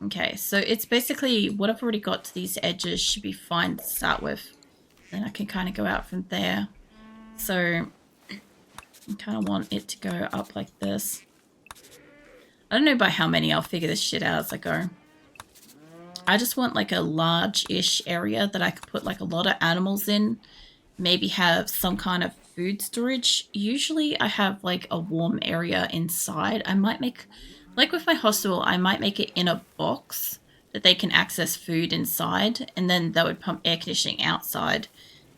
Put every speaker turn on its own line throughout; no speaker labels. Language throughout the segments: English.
Okay, so it's basically what I've already got to these edges should be fine to start with. Then I can kind of go out from there. So I kind of want it to go up like this. I don't know by how many, I'll figure this shit out as I go. I just want like a large-ish area that I could put like a lot of animals in. Maybe have some kind of food storage. Usually I have like a warm area inside. I might make, like with my hostel, I might make it in a box that they can access food inside, and then that would pump air conditioning outside.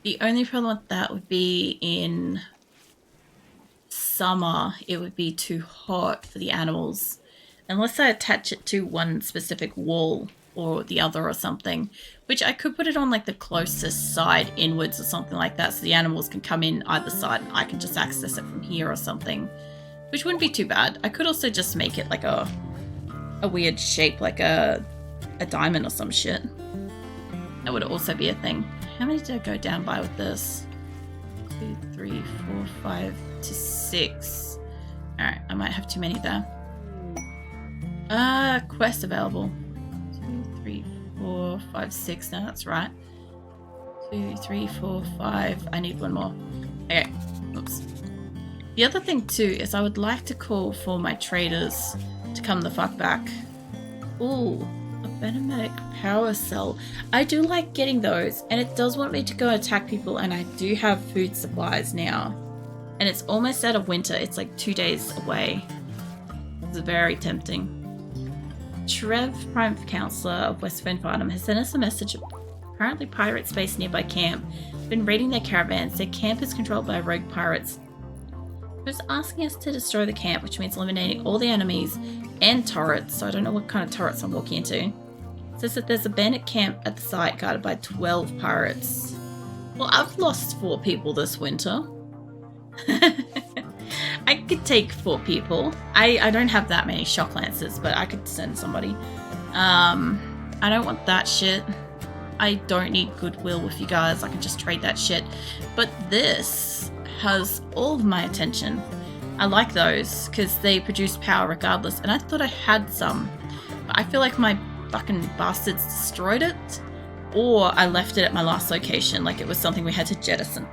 The only problem with that would be in summer, it would be too hot for the animals. Unless I attach it to one specific wall or the other or something, which I could put it on like the closest side inwards or something like that, so the animals can come in either side and I can just access it from here or something, which wouldn't be too bad. I could also just make it like a weird shape, like a diamond or some shit. That would also be a thing. How many did I go down by with this? 2, 3, 4, 5 to 6. Alright, I might have too many there. Quest available. 2, 3, 4, 5, 6. No, that's right. 2, 3, 4, 5. I need one more. Okay. Oops. The other thing too is I would like to call for my traders to come the fuck back. Ooh, a Venomatic power cell. I do like getting those, and it does want me to go attack people, and I do have food supplies now. And it's almost out of winter. It's like 2 days away. It's very tempting. Trev, Prime Councillor of West Fenfarnham, has sent us a message. Apparently pirates based nearby camp. Been raiding their caravans. Their camp is controlled by rogue pirates. He was asking us to destroy the camp, which means eliminating all the enemies and turrets. So I don't know what kind of turrets I'm walking into. It says that there's a bandit camp at the site guarded by 12 pirates. Well, I've lost 4 people this winter. I could take 4 people. I don't have that many shock lancers, but I could send somebody. I don't want that shit. I don't need goodwill with you guys. I can just trade that shit. But this has all of my attention. I like those because they produce power regardless, and I thought I had some. But I feel like my fucking bastards destroyed it, or I left it at my last location like it was something we had to jettison.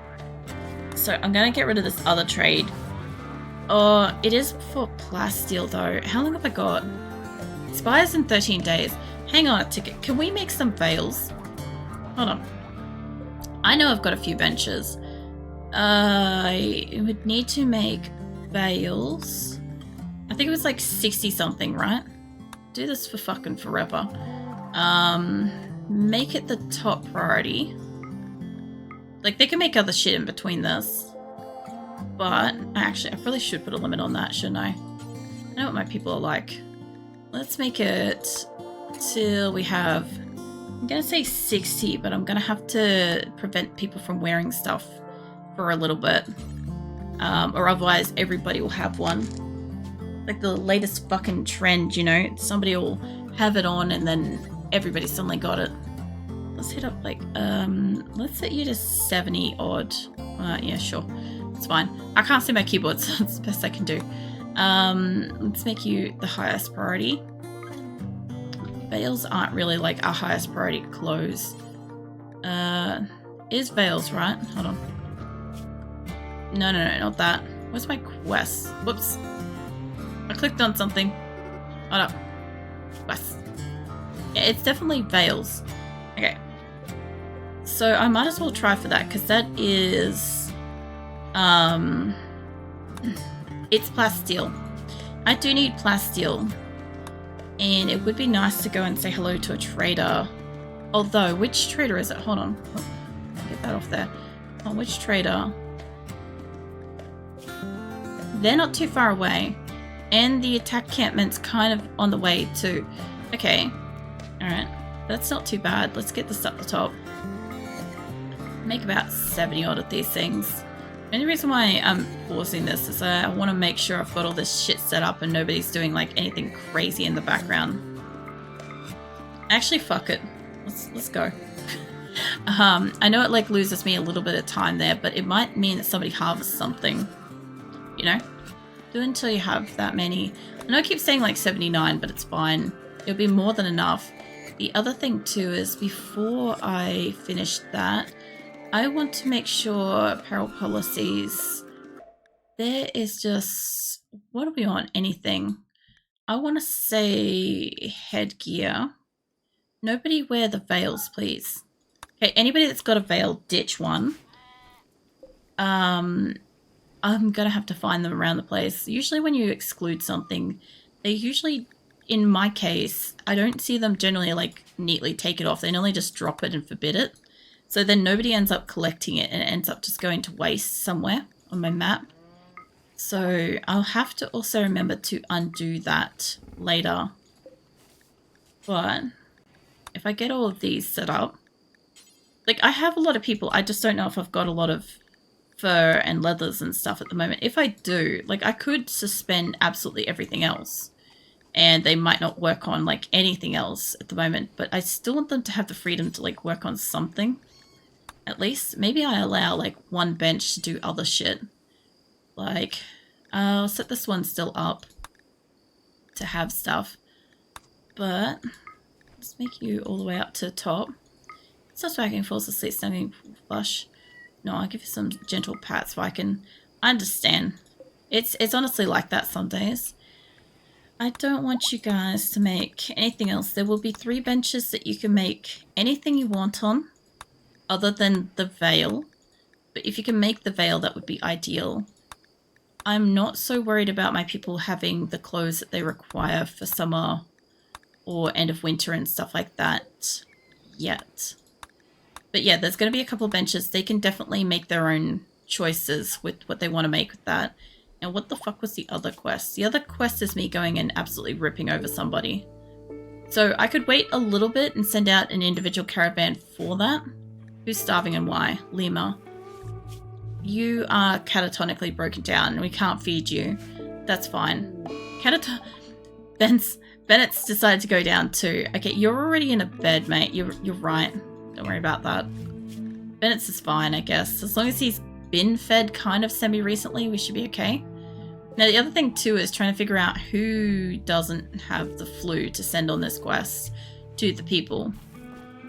So I'm gonna get rid of this other trade. Oh, it is for plasteel though. How long have I got? Expires in 13 days. Hang on a ticket. Can we make some veils? Hold on. I know I've got a few benches. I would need to make veils. I think it was like 60 something, right? Do this for fucking forever. Make it the top priority. Like, they can make other shit in between this. But, actually, I probably should put a limit on that, shouldn't I? I know what my people are like. Let's make it till we have... I'm gonna say 60, but I'm gonna have to prevent people from wearing stuff for a little bit. Or otherwise, everybody will have one. Like the latest fucking trend, you know? Somebody will have it on and then everybody suddenly got it. Let's hit up like, let's set you to 70 odd. Yeah, sure. It's fine. I can't see my keyboard, so it's the best I can do. Let's make you the highest priority. Veils aren't really like our highest priority clothes. Is veils, right? Hold on. No, not that. Where's my quest? Whoops. I clicked on something. Hold up. Quest. Yeah, it's definitely veils. Okay. So I might as well try for that, because that is... it's plasteel. I do need plasteel. And it would be nice to go and say hello to a trader. Although, which trader is it? Hold on. Oh, get that off there. Oh, which trader? They're not too far away. And the attack encampment's kind of on the way too. Okay. Alright. That's not too bad. Let's get this up the top. Make about 70 odd of these things. The only reason why I'm pausing this is I want to make sure I've got all this shit set up and nobody's doing like anything crazy in the background. Actually, fuck it. Let's go. I know it like loses me a little bit of time there, but it might mean that somebody harvests something. You know? Do until you have that many. I know I keep saying like 79, but it's fine. It'll be more than enough. The other thing too is before I finish that, I want to make sure apparel policies, there is just, what are we on? Anything. I want to say headgear. Nobody wear the veils, please. Okay, anybody that's got a veil, ditch one. I'm gonna have to find them around the place. Usually when you exclude something, they usually, in my case, I don't see them generally like neatly take it off. They normally just drop it and forbid it. So then nobody ends up collecting it and it ends up just going to waste somewhere on my map. So I'll have to also remember to undo that later. But if I get all of these set up, like I have a lot of people, I just don't know if I've got a lot of fur and leathers and stuff at the moment. If I do, like I could suspend absolutely everything else and they might not work on like anything else at the moment, but I still want them to have the freedom to like work on something at least. Maybe I allow like one bench to do other shit. Like I'll set this one still up to have stuff, but let's make you all the way up to the top. Stop smacking, falls asleep, standing flush. No, I'll give you some gentle pats so I understand. It's honestly like that some days. I don't want you guys to make anything else. There will be 3 benches that you can make anything you want on other than the veil. But if you can make the veil, that would be ideal. I'm not so worried about my people having the clothes that they require for summer or end of winter and stuff like that yet. But yeah, there's going to be a couple of benches. They can definitely make their own choices with what they want to make with that. And what the fuck was the other quest? The other quest is me going and absolutely ripping over somebody. So I could wait a little bit and send out an individual caravan for that. Who's starving and why? Lima. You are catatonically broken down and we can't feed you. That's fine. Bennett's decided to go down too. Okay, you're already in a bed, mate. You're right. Don't worry about that. Bennett's is fine, I guess. As long as he's been fed kind of semi-recently, we should be okay. Now, the other thing too is trying to figure out who doesn't have the flu to send on this quest to the people.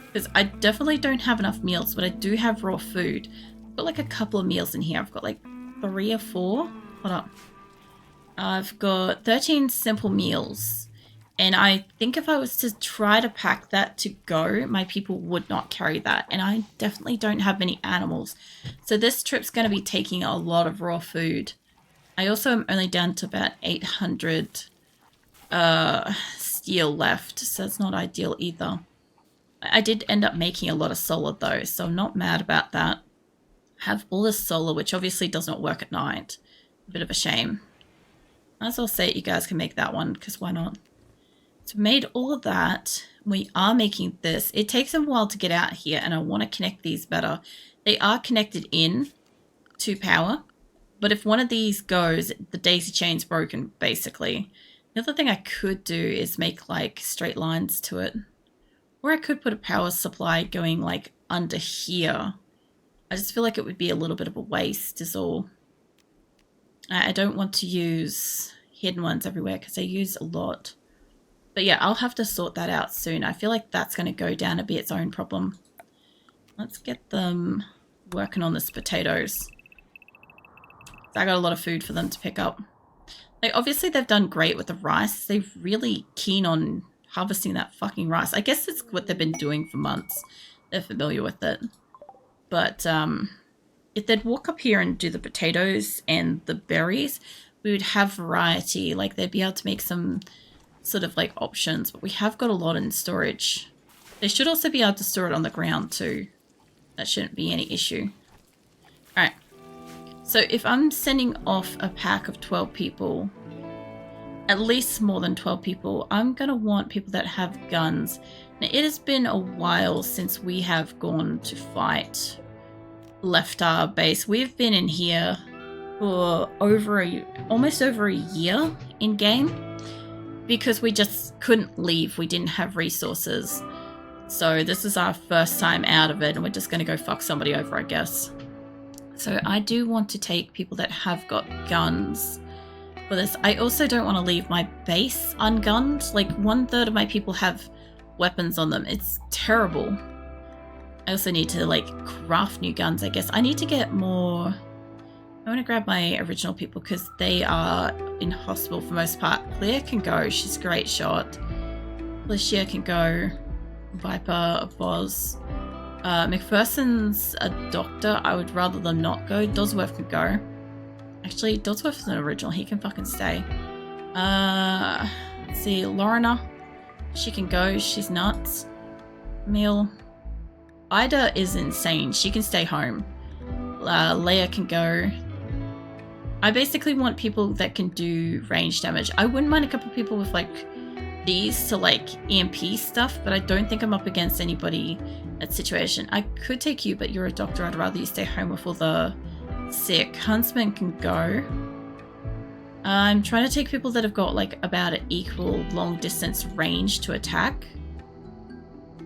Because I definitely don't have enough meals, but I do have raw food. I've got like a couple of meals in here. I've got like 3 or 4. Hold up. I've got 13 simple meals. And I think if I was to try to pack that to go, my people would not carry that. And I definitely don't have many animals. So this trip's going to be taking a lot of raw food. I also am only down to about 800 steel left. So it's not ideal either. I did end up making a lot of solar though. So I'm not mad about that. I have all this solar, which obviously does not work at night. A bit of a shame. Might as well say you guys can make that one, because why not? So made all of that. We are making this. It takes a while to get out here and I want to connect these better. They are connected in to power, but if one of these goes, the daisy chain's broken basically. The other thing I could do is make like straight lines to it, or I could put a power supply going like under here. I just feel like it would be a little bit of a waste is all. I don't want to use hidden ones everywhere because they use a lot. But yeah, I'll have to sort that out soon. I feel like that's going to go down and be its own problem. Let's get them working on this potatoes. I got a lot of food for them to pick up. Like, obviously they've done great with the rice. They're really keen on harvesting that fucking rice. I guess it's what they've been doing for months. They're familiar with it. But if they'd walk up here and do the potatoes and the berries, we would have variety. Like, they'd be able to make some sort of like options, but we have got a lot in storage. They should also be able to store it on the ground too. That shouldn't be any issue. Alright, so if I'm sending off a pack of 12 people, at least more than 12 people, I'm gonna want people that have guns. Now, it has been a while since we have gone to fight, left our base. We've been in here for almost over a year in game, because we just couldn't leave. We didn't have resources. So this is our first time out of it, and we're just going to go fuck somebody over, I guess. So I do want to take people that have got guns. for this. I also don't want to leave my base ungunned. Like 1/3 of my people have weapons on them. It's terrible. I also need to like craft new guns, I guess. I need to get more. I want to grab my original people because they are in hospital for most part. Claire can go. She's a great shot. Alicia can go. Viper, Boz. McPherson's a doctor. I would rather them not go. Dodsworth can go. Actually, Dodsworth is an original. He can fucking stay. Let's see. Lorna. She can go. She's nuts. Emil. Ida is insane. She can stay home. Leia can go. I basically want people that can do range damage. I wouldn't mind a couple people with like these to like EMP stuff, but I don't think I'm up against anybody at situation. I could take you, but you're a doctor. I'd rather you stay home with all the sick. Huntsman can go. I'm trying to take people that have got like about an equal long distance range to attack.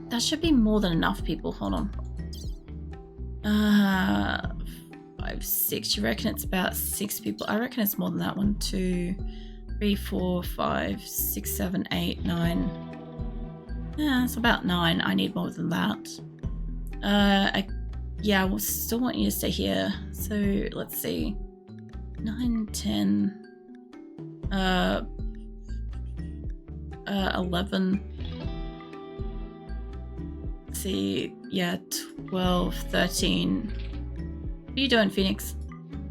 That should be more than enough people. Hold on. 5, 6. You reckon it's about 6 people? I reckon it's more than that. 1, 2, 3, 4, 5, 6, 7, 8, 9. Yeah, it's about 9. I need more than that. Yeah, I still want you to stay here. So let's see. 9, 10. 11. Let's see. Yeah, 12, 13. What are you doing, Phoenix?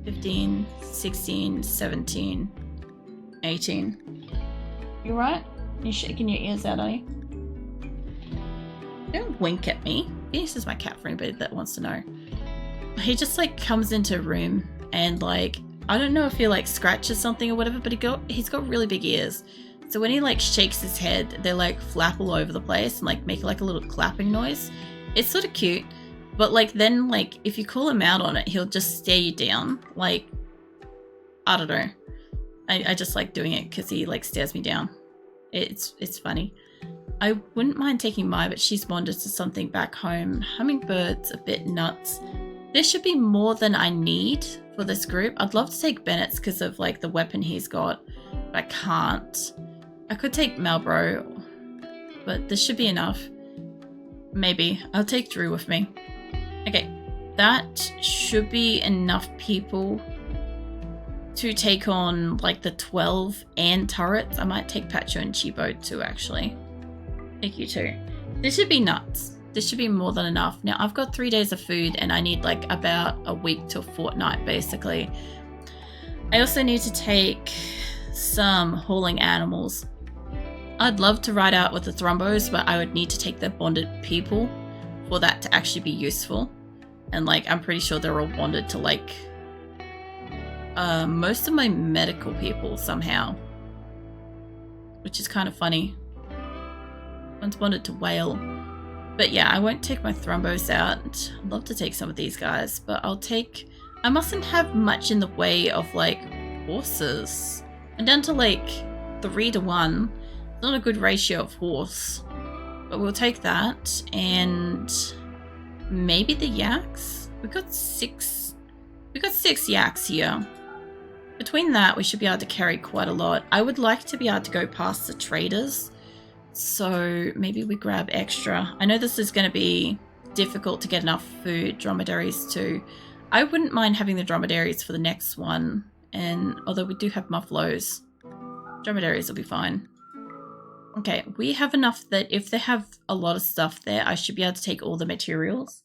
15, 16, 17, 18. You right? You're shaking your ears out, are you? Don't wink at me. Phoenix is my cat for anybody that wants to know. He just like comes into a room and like, I don't know if he like scratches something or whatever, but he's got really big ears. So when he like shakes his head, they like flap all over the place and like make like a little clapping noise. It's sort of cute. But like then like if you call him out on it, he'll just stare you down. Like, I don't know. I just like doing it because he like stares me down. It's funny. I wouldn't mind taking Mai, but she's wandered to something back home. Hummingbird's a bit nuts. There should be more than I need for this group. I'd love to take Bennett's because of like the weapon he's got, but I can't. I could take Malbro, but this should be enough. Maybe. I'll take Drew with me. Okay, that should be enough people to take on like the 12 and turrets. I might take Pacho and Chibo too, actually. Take you too. This should be nuts. This should be more than enough. Now, I've got 3 days of food and I need like about a week to a fortnight, basically. I also need to take some hauling animals. I'd love to ride out with the Thrumbos, but I would need to take the bonded people for that to actually be useful. And like, I'm pretty sure they're all bonded to like most of my medical people somehow, which is kind of funny. One's bonded to Whale. But yeah, I won't take my Thrumbos out. I'd love to take some of these guys, but I mustn't have much in the way of like horses. I'm down to like 3-to-1. Not a good ratio of horse, but we'll take that. And maybe the yaks. We got 6 yaks here. Between that, we should be able to carry quite a lot. I would like to be able to go past the traders, so maybe we grab extra. I know this is going to be difficult to get enough food. Dromedaries too. I wouldn't mind having the dromedaries for the next one, and although we do have mufflos, dromedaries will be fine. Okay, we have enough that if they have a lot of stuff there, I should be able to take all the materials.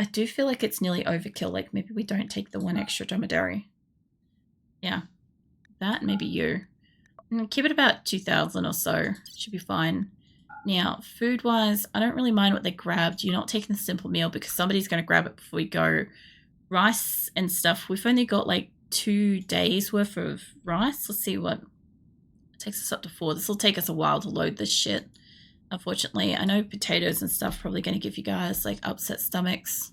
I do feel like it's nearly overkill. Like maybe we don't take the 1 extra dromedary. Yeah, that maybe you. And keep it about 2,000 or so. Should be fine. Now, food-wise, I don't really mind what they grabbed. You're not taking the simple meal because somebody's going to grab it before we go. Rice and stuff. We've only got like 2 days worth of rice. Let's see what it takes us up to 4. This will take us a while to load this shit. Unfortunately, I know potatoes and stuff probably going to give you guys like upset stomachs.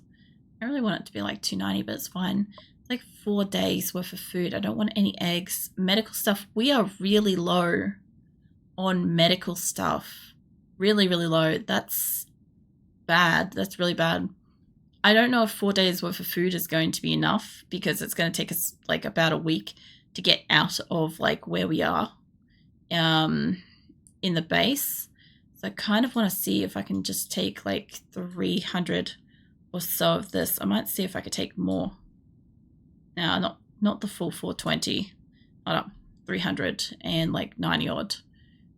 I really want it to be like 290, but it's fine. It's like 4 days worth of food. I don't want any eggs. Medical stuff. We are really low on medical stuff. Really, really low. That's bad. That's really bad. I don't know if 4 days worth of food is going to be enough because it's going to take us like about a week to get out of like where we are in the base. So I kind of want to see if I can just take like 300 or so of this. I might see if I could take more. No, not the full 420. Hold up, 300 and like 90 odd.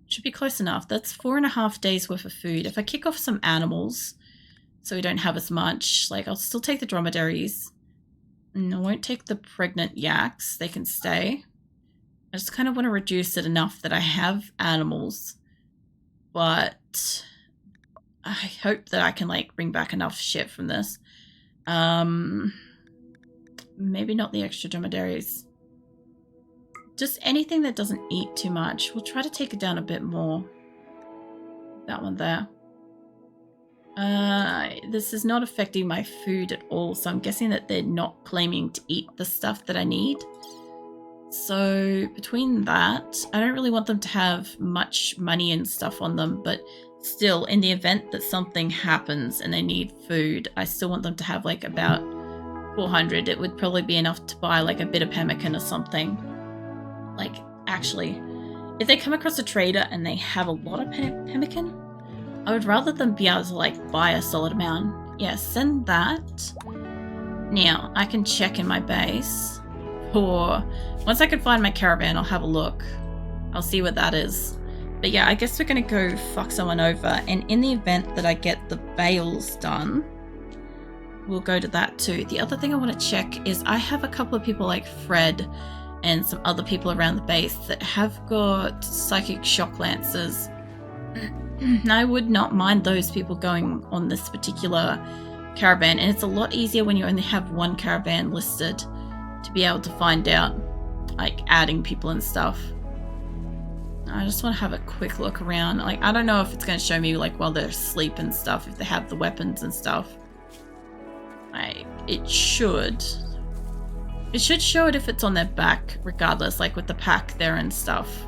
Should be close enough. That's 4.5 days worth of food. If I kick off some animals so we don't have as much, like I'll still take the dromedaries. And I won't take the pregnant yaks. They can stay. I just kind of want to reduce it enough that I have animals. But I hope that I can like bring back enough shit from this. Maybe not the extra dromedaries. Just anything that doesn't eat too much. We'll try to take it down a bit more. That one there. This is not affecting my food at all, so I'm guessing that they're not claiming to eat the stuff that I need. So between that, I don't really want them to have much money and stuff on them, but still, in the event that something happens and they need food, I still want them to have like about 400. It would probably be enough to buy like a bit of pemmican or something. Like, actually, if they come across a trader and they have a lot of pemmican, I would rather them be able to like buy a solid amount. Yeah, send that. Now, I can check in my base for... Once I can find my caravan, I'll have a look. I'll see what that is. But yeah, I guess we're going to go fuck someone over. And in the event that I get the bales done, we'll go to that too. The other thing I want to check is I have a couple of people like Fred and some other people around the base that have got psychic shock lances. And I would not mind those people going on this particular caravan. And it's a lot easier when you only have one caravan listed to be able to find out, like, adding people and stuff. I just want to have a quick look around. Like, I don't know if it's going to show me, like, while they're asleep and stuff, if they have the weapons and stuff. It should. It should show it if it's on their back, regardless, like with the pack there and stuff.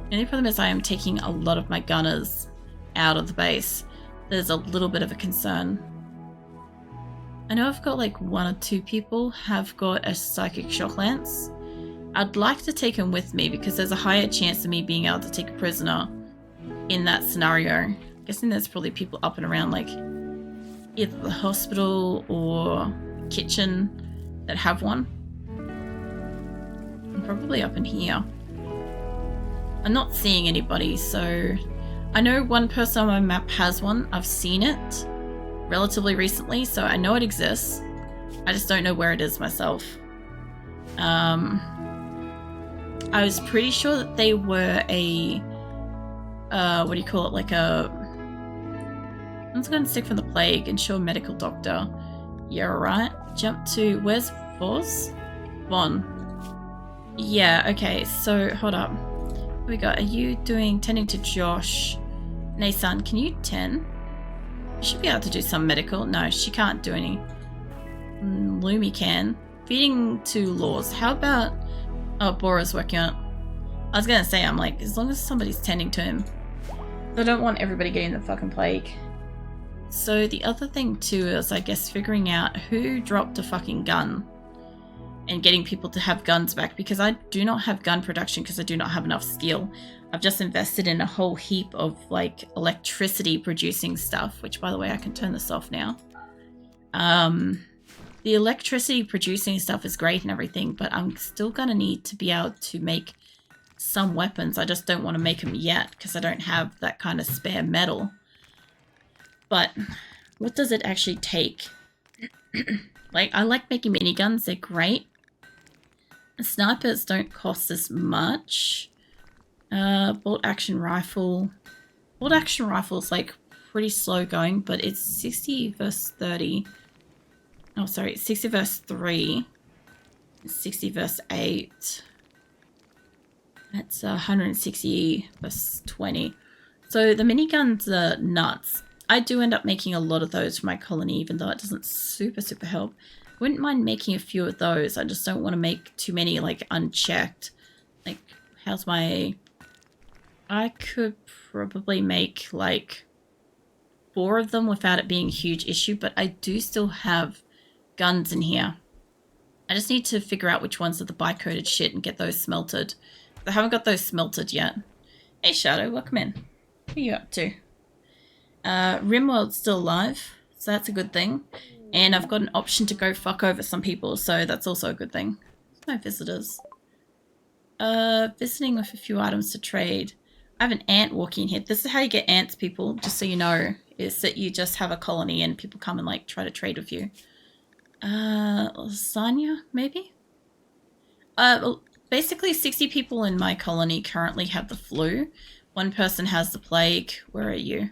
The only problem is I am taking a lot of my gunners out of the base. There's a little bit of a concern. I know I've got like 1 or 2 people have got a psychic shock lance. I'd like to take them with me because there's a higher chance of me being able to take a prisoner in that scenario. I'm guessing there's probably people up and around like either the hospital or kitchen that have one. I'm probably up in here. I'm not seeing anybody, so I know one person on my map has one. I've seen it relatively recently, so I know it exists. I just don't know where it is myself. I was pretty sure that they were a what do you call it, like a... I'm just going to stick from the plague, ensure medical doctor. Yeah, right. Jump to... Where's Voz? Von. Yeah, okay, so hold up. What we got? Are you doing tending to Josh? Nason, can you tend? You should be able to do some medical. No, she can't do any. Lumi can. Feeding to Laws. How about... Oh, Bora's working on it. I was going to say, I'm like, as long as somebody's tending to him. I don't want everybody getting the fucking plague. So the other thing too is, I guess, figuring out who dropped a fucking gun and getting people to have guns back, because I do not have gun production because I do not have enough steel. I've just invested in a whole heap of like electricity producing stuff, which by the way, I can turn this off now. The electricity producing stuff is great and everything, but I'm still gonna need to be able to make some weapons. I just don't want to make them yet because I don't have that kind of spare metal. But what does it actually take? Like, I like making miniguns, they're great. Snipers don't cost as much. Bolt action rifle. Bolt action rifle is like pretty slow going, but it's 60 versus 30. Oh, sorry, 60 versus 3. 60 versus 8. That's 160 versus 20. So the miniguns are nuts. I do end up making a lot of those for my colony, even though it doesn't super help. Wouldn't mind making a few of those. I just don't want to make too many, like, unchecked. Like, how's my... I could probably make, like, 4 of them without it being a huge issue, but I do still have guns in here. I just need to figure out which ones are the bi-coated shit and get those smelted. I haven't got those smelted yet. Hey Shadow, welcome in. What are you up to? RimWorld's still alive, so that's a good thing. And I've got an option to go fuck over some people, so that's also a good thing. My visitors. Visiting with a few items to trade. I have an ant walking here. This is how you get ants, people, just so you know, is that you just have a colony and people come and like try to trade with you. Lasagna, maybe? Basically 60 people in my colony currently have the flu. One person has the plague. Where are you?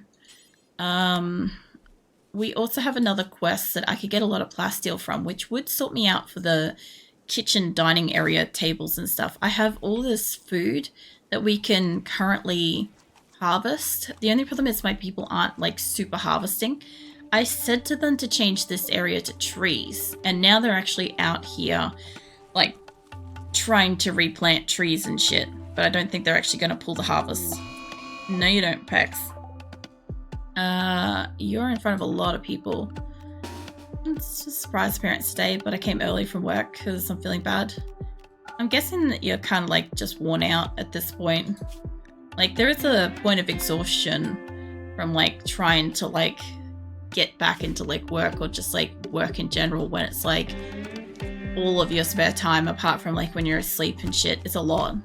We also have another quest that I could get a lot of plasteel from, which would sort me out for the kitchen dining area tables and stuff. I have all this food that we can currently harvest. The only problem is my people aren't like super harvesting. I said to them to change this area to trees, and now they're actually out here like trying to replant trees and shit, but I don't think they're actually going to pull the harvest. No, you don't, Pex. You're in front of a lot of people. It's a surprise appearance today, but I came early from work because I'm feeling bad. I'm guessing that you're kind of like just worn out at this point. Like there is a point of exhaustion from like trying to like get back into like work or just like work in general when it's like all of your spare time apart from like when you're asleep and shit. It's a lot.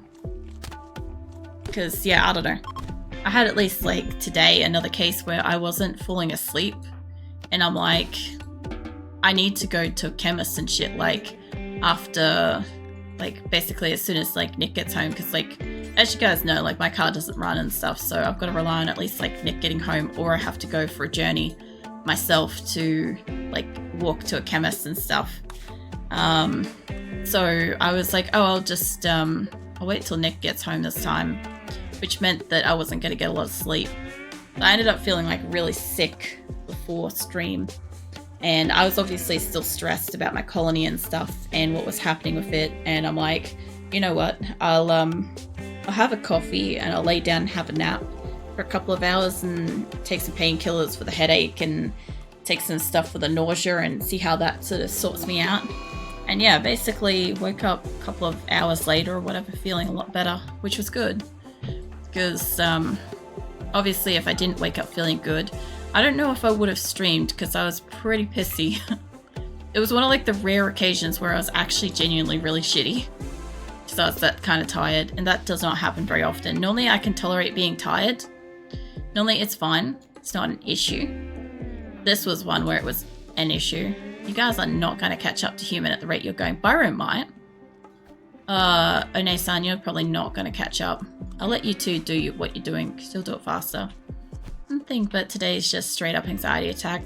Because yeah, I don't know. I had at least like today another case where I wasn't falling asleep and I'm like, I need to go to a chemist and shit like after like basically as soon as like Nick gets home, because like as you guys know, like my car doesn't run and stuff, so I've got to rely on at least like Nick getting home, or I have to go for a journey myself to like walk to a chemist and stuff. So I was like, oh, I'll just I'll wait till Nick gets home this time, which meant that I wasn't going to get a lot of sleep. I ended up feeling like really sick before stream, and I was obviously still stressed about my colony and stuff and what was happening with it, and I'm like, you know what, I'll have a coffee and I'll lay down and have a nap for a couple of hours and take some painkillers for the headache and take some stuff for the nausea and see how that sort of sorts me out. And yeah, basically woke up a couple of hours later or whatever feeling a lot better, which was good. Because obviously if I didn't wake up feeling good, I don't know if I would have streamed because I was pretty pissy. It was one of like the rare occasions where I was actually genuinely really shitty. So I was that kind of tired, and that does not happen very often. Normally I can tolerate being tired. Normally it's fine. It's not an issue. This was one where it was an issue. You guys are not going to catch up to human at the rate you're going. Byro might. One-san, you're probably not going to catch up. I'll let you two do what you're doing, because you'll do it faster. Nothing, but today is just straight up anxiety attack.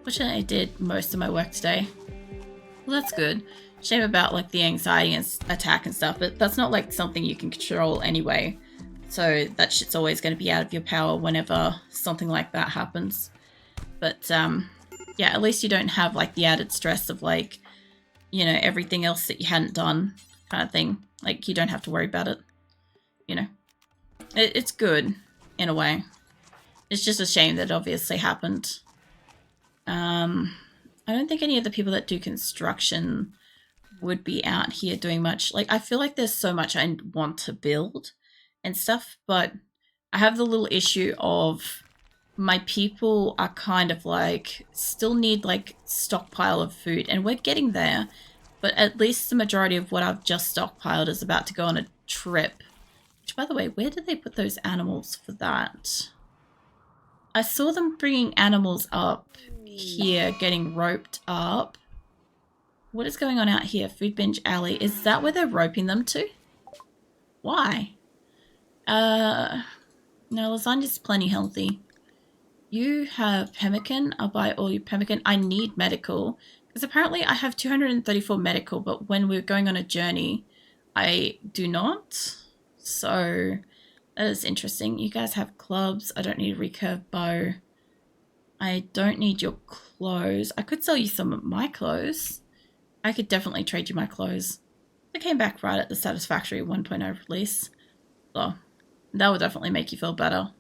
Fortunately, I did most of my work today. Well, that's good. Shame about like the anxiety and attack and stuff, but that's not like something you can control anyway. So that shit's always going to be out of your power whenever something like that happens. But yeah, at least you don't have like the added stress of like, you know, everything else that you hadn't done kind of thing. Like you don't have to worry about it. You know, it's good in a way. It's just a shame that it obviously happened. I don't think any of the people that do construction would be out here doing much. Like, I feel like there's so much I want to build and stuff, but I have the little issue of my people are kind of like, still need like stockpile of food, and we're getting there, but at least the majority of what I've just stockpiled is about to go on a trip. Which, by the way, where did they put those animals for that? I saw them bringing animals up here, getting roped up. What is going on out here? Food Binge Alley. Is that where they're roping them to? Why? No, lasagna's plenty healthy. You have pemmican. I'll buy all your pemmican. I need medical. Because apparently I have 234 medical, but when we're going on a journey, I do not. So that is interesting. You guys have clubs. I don't need a recurve bow. I don't need your clothes. I could sell you some of my clothes. I could definitely trade you my clothes. I came back right at the Satisfactory 1.0 release. So that would definitely make you feel better.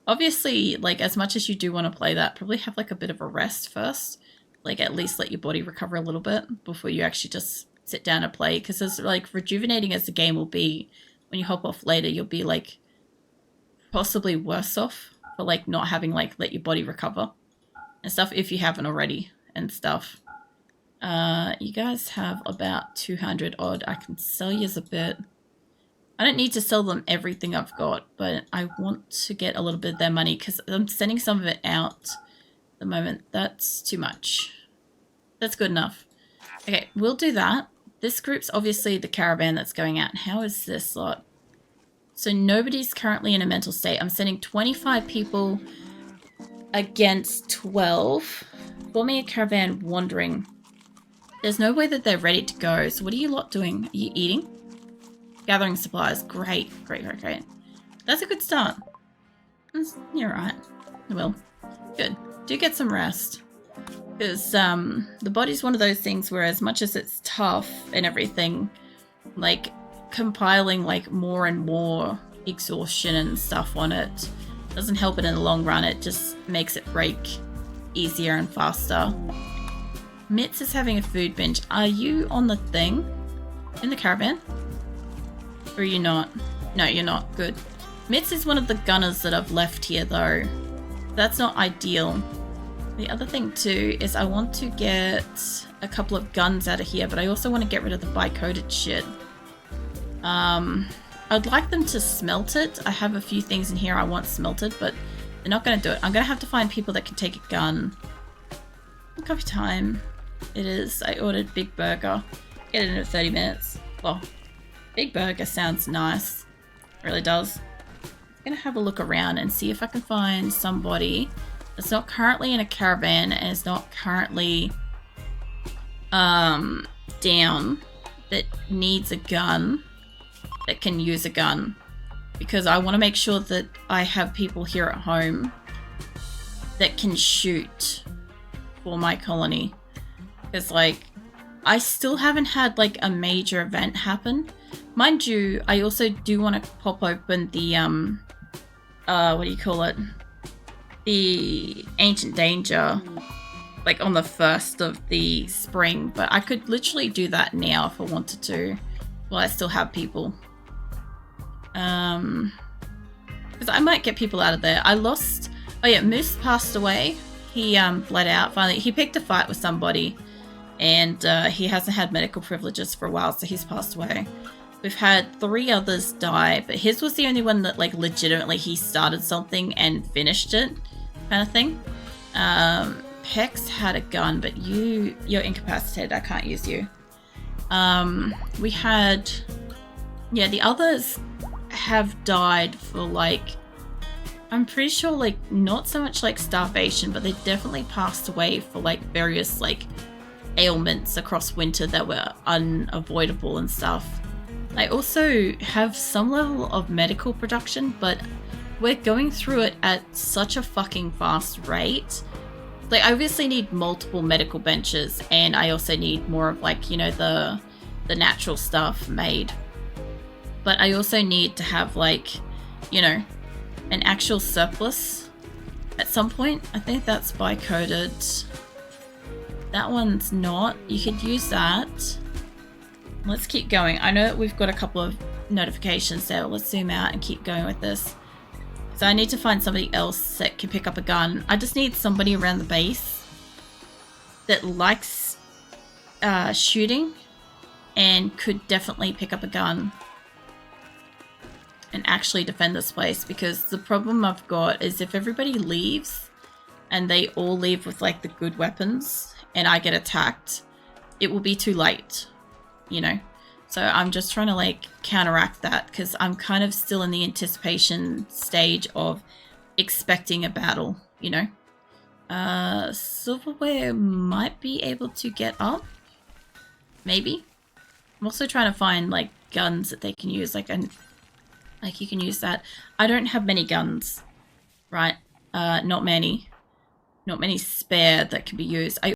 Obviously, like, as much as you do want to play that, probably have like a bit of a rest first. Like, at least let your body recover a little bit before you actually just sit down and play, because as like rejuvenating as the game will be, when you hop off later, you'll be like possibly worse off for like not having like let your body recover and stuff if you haven't already and stuff. You guys have about 200 odd. I can sell you a bit. I don't need to sell them everything I've got, but I want to get a little bit of their money because I'm sending some of it out at the moment. That's too much. That's good enough. Okay, we'll do that. This group's obviously the caravan that's going out. How is this lot? So nobody's currently in a mental state. I'm sending 25 people against 12. Forming a caravan wandering. There's no way that they're ready to go. So what are you lot doing? Are you eating? Gathering supplies. Great, great, great, great. That's a good start. You're right. Well, good. Do get some rest. Because the body's one of those things where as much as it's tough and everything, like compiling like more and more exhaustion and stuff on it doesn't help it in the long run. It just makes it break easier and faster. Mitz is having a food binge. Are you on the thing? In the caravan? Or are you not? No, you're not. Good. Mitz is one of the gunners that I've left here though. That's not ideal. The other thing too is I want to get a couple of guns out of here, but I also want to get rid of the bi-coated shit. I'd like them to smelt it. I have a few things in here I want smelted, but they're not going to do it. I'm going to have to find people that can take a gun. Coffee time. It is. I ordered Big Burger. Get it in 30 minutes. Well, Big Burger sounds nice. It really does. I'm going to have a look around and see if I can find somebody that's not currently in a caravan and is not currently down that needs a gun, that can use a gun. Because I want to make sure that I have people here at home that can shoot for my colony. Because like, I still haven't had like a major event happen. Mind you, I also do want to pop open the, what do you call it? The Ancient Danger, like on the 1st of the spring. But I could literally do that now if I wanted to, while I still have people. Because I might get people out of there. I lost, oh yeah, Moose passed away. He bled out finally. He picked a fight with somebody and he hasn't had medical privileges for a while, so he's passed away. We've had 3 others die, but his was the only one that like legitimately he started something and finished it kind of thing. Pex had a gun, but you're incapacitated. I can't use you. We had, yeah, the others have died for like, I'm pretty sure like not so much like starvation, but they definitely passed away for like various like ailments across winter that were unavoidable and stuff. I also have some level of medical production, but we're going through it at such a fucking fast rate. Like I obviously need multiple medical benches, and I also need more of like, you know, the natural stuff made. But I also need to have like, you know, an actual surplus at some point. I think that's bi-coded. That one's not. You could use that. Let's keep going. I know that we've got a couple of notifications there. Let's zoom out and keep going with this. So I need to find somebody else that can pick up a gun. I just need somebody around the base that likes shooting and could definitely pick up a gun and actually defend this place, because the problem I've got is if everybody leaves and they all leave with like the good weapons and I get attacked, it will be too late, you know? So I'm just trying to like counteract that, because I'm kind of still in the anticipation stage of expecting a battle, you know? Silverware might be able to get up, maybe. I'm also trying to find like guns that they can use, like you can use that. I don't have many guns, right? Not many spare that can be used. I